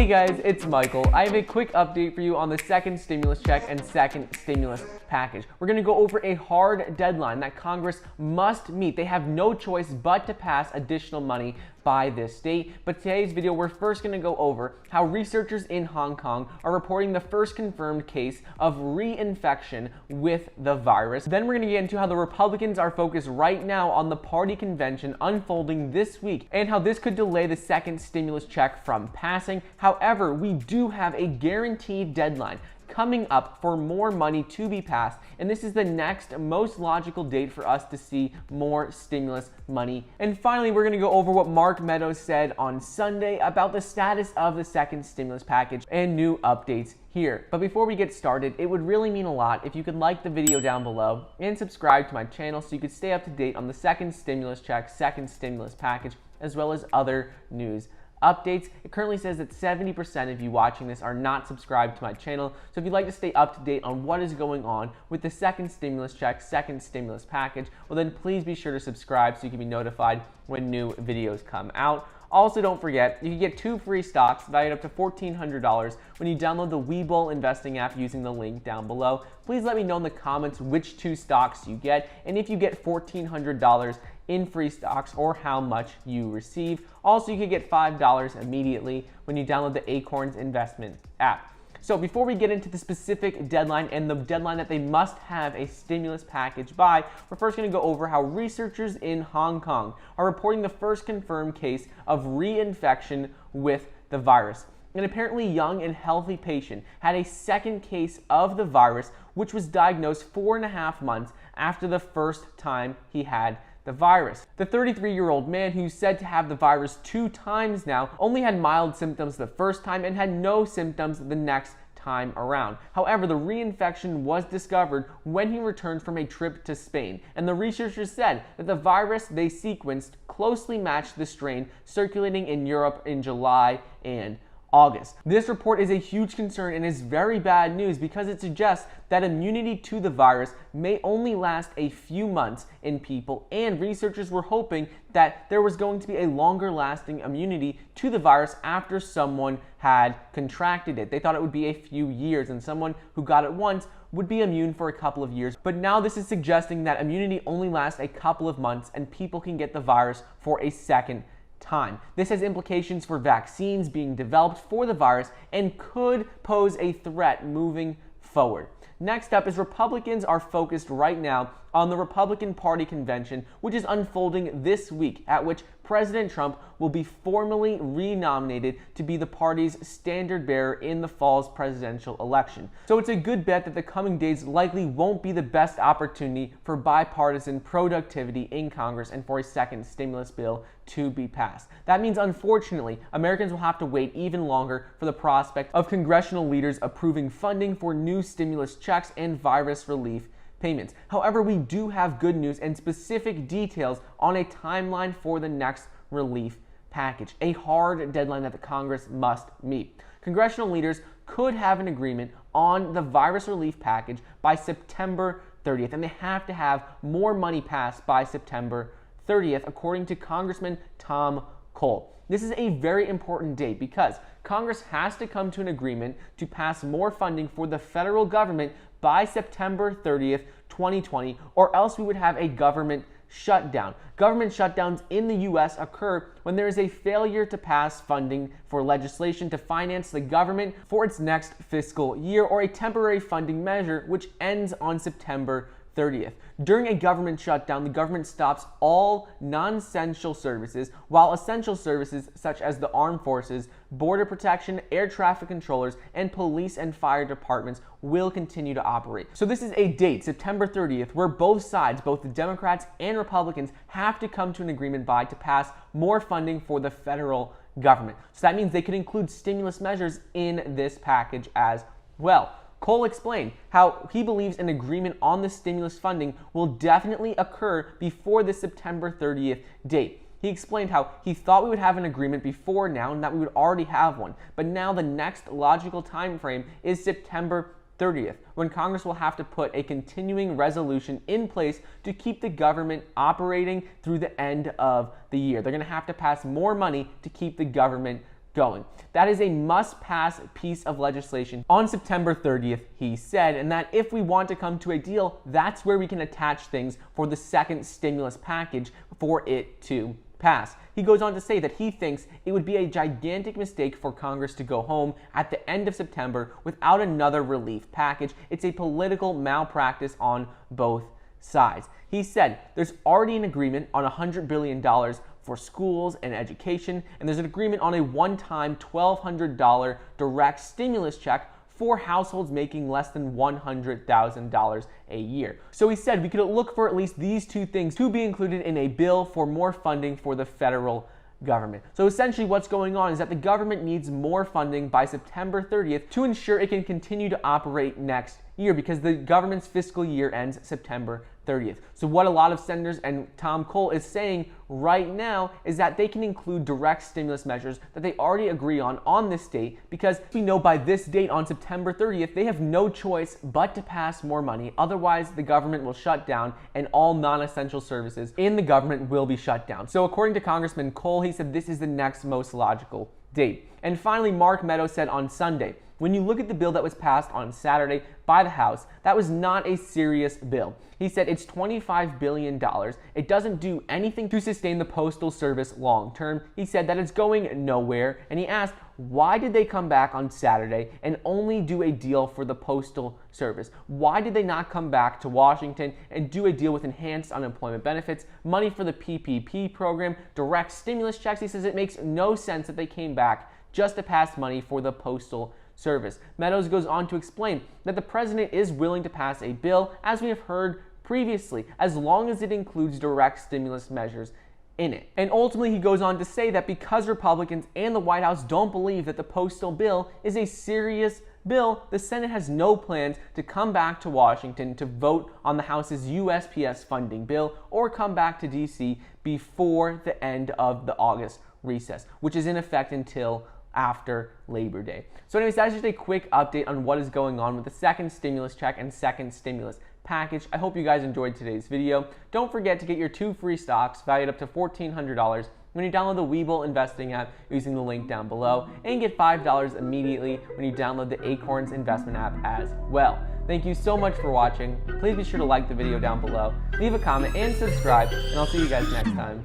Hey guys, it's Michael. I have a quick update for you on the second stimulus check and second stimulus package. We're going to go over a hard deadline that Congress must meet. They have no choice but to pass additional money by this date. But today's video, we're first going to go over how researchers in Hong Kong are reporting the first confirmed case of reinfection with the virus. Then we're going to get into how the Republicans are focused right now on the party convention unfolding this week and how this could delay the second stimulus check from passing. However, we do have a guaranteed deadline coming up for more money to be passed, and this is the next most logical date for us to see more stimulus money. And finally, we're going to go over what Meadows said on Sunday about the status of the second stimulus package and new updates here. But before we get started, it would really mean a lot if you could like the video down below and subscribe to my channel so you could stay up to date on the second stimulus check, second stimulus package, as well as other news updates. It currently says that 70% of you watching this are not subscribed to my channel. So if you'd like to stay up to date on what is going on with the second stimulus check, second stimulus package, well then please be sure to subscribe so you can be notified when new videos come out. Also, don't forget, you can get 2 free stocks valued up to $1,400 when you download the Webull investing app using the link down below. Please let me know in the comments which 2 stocks you get and if you get $1,400 in free stocks or how much you receive. Also, you can get $5 immediately when you download the Acorns investment app. So before we get into the specific deadline and the deadline that they must have a stimulus package by, we're first going to go over how researchers in Hong Kong are reporting the first confirmed case of reinfection with the virus. An apparently young and healthy patient had a second case of the virus, which was diagnosed 4.5 months after the first time he had the virus. The 33-year-old man, who's said to have the virus 2 times now, only had mild symptoms the first time and had no symptoms the next time around. However, the reinfection was discovered when he returned from a trip to Spain, and the researchers said that the virus they sequenced closely matched the strain circulating in Europe in July and August. This report is a huge concern and is very bad news because it suggests that immunity to the virus may only last a few months in people, and researchers were hoping that there was going to be a longer lasting immunity to the virus after someone had contracted it. They thought it would be a few years and someone who got it once would be immune for a couple of years. But now this is suggesting that immunity only lasts a couple of months and people can get the virus for a second time. This has implications for vaccines being developed for the virus and could pose a threat moving forward. Next up is Republicans are focused right now on the Republican Party convention, which is unfolding this week, at which President Trump will be formally renominated to be the party's standard bearer in the fall's presidential election. So it's a good bet that the coming days likely won't be the best opportunity for bipartisan productivity in Congress and for a second stimulus bill to be passed. That means, unfortunately, Americans will have to wait even longer for the prospect of congressional leaders approving funding for new stimulus checks and virus relief payments. However, we do have good news and specific details on a timeline for the next relief package, a hard deadline that the Congress must meet. Congressional leaders could have an agreement on the virus relief package by September 30th, and they have to have more money passed by September 30th, according to Congressman Tom Cole. This is a very important date because Congress has to come to an agreement to pass more funding for the federal government by September 30th, 2020, or else we would have a government shutdown. Government shutdowns in the U.S. occur when there is a failure to pass funding for legislation to finance the government for its next fiscal year, or a temporary funding measure which ends on September 30th. During a government shutdown, the government stops all non-essential services, while essential services such as the armed forces, border protection, air traffic controllers, and police and fire departments will continue to operate. So this is a date, September 30th, where both sides, both the Democrats and Republicans, have to come to an agreement by to pass more funding for the federal government. So that means they could include stimulus measures in this package as well. Cole explained how he believes an agreement on the stimulus funding will definitely occur before the September 30th date. He explained how he thought we would have an agreement before now and that we would already have one, but now the next logical time frame is September 30th, when Congress will have to put a continuing resolution in place to keep the government operating through the end of the year. They're going to have to pass more money to keep the government going. That is a must-pass piece of legislation on September 30th, he said, and that if we want to come to a deal, that's where we can attach things for the second stimulus package for it to pass. He goes on to say that he thinks it would be a gigantic mistake for Congress to go home at the end of September without another relief package. It's a political malpractice on both sides. He said there's already an agreement on $100 billion for schools and education, and there's an agreement on a one-time $1,200 direct stimulus check for households making less than $100,000 a year. So he said we could look for at least these two things to be included in a bill for more funding for the federal government. So essentially what's going on is that the government needs more funding by September 30th to ensure it can continue to operate next year, because the government's fiscal year ends September 30th. So what a lot of senators and Tom Cole is saying right now is that they can include direct stimulus measures that they already agree on this date, because we know by this date on September 30th, they have no choice but to pass more money. Otherwise, the government will shut down and all non-essential services in the government will be shut down. So according to Congressman Cole, he said this is the next most logical date. And finally, Mark Meadows said on Sunday, when you look at the bill that was passed on Saturday by the House, that was not a serious bill. He said it's $25 billion. It doesn't do anything to sustain the Postal Service long term. He said that it's going nowhere, and he asked, why did they come back on Saturday and only do a deal for the Postal Service? Why did they not come back to Washington and do a deal with enhanced unemployment benefits, money for the PPP program, direct stimulus checks? He says it makes no sense that they came back just to pass money for the Postal Service. Meadows goes on to explain that the president is willing to pass a bill, as we have heard previously, as long as it includes direct stimulus measures in it. And ultimately, he goes on to say that because Republicans and the White House don't believe that the postal bill is a serious bill, the Senate has no plans to come back to Washington to vote on the House's USPS funding bill or come back to DC before the end of the August recess, which is in effect until after Labor Day. So anyways, that's just a quick update on what is going on with the second stimulus check and second stimulus package. I hope you guys enjoyed today's video. Don't forget to get your 2 free stocks valued up to $1,400 when you download the Webull investing app using the link down below, and get $5 immediately when you download the Acorns investment app as well. Thank you so much for watching. Please be sure to like the video down below, leave a comment, and subscribe, and I'll see you guys next time.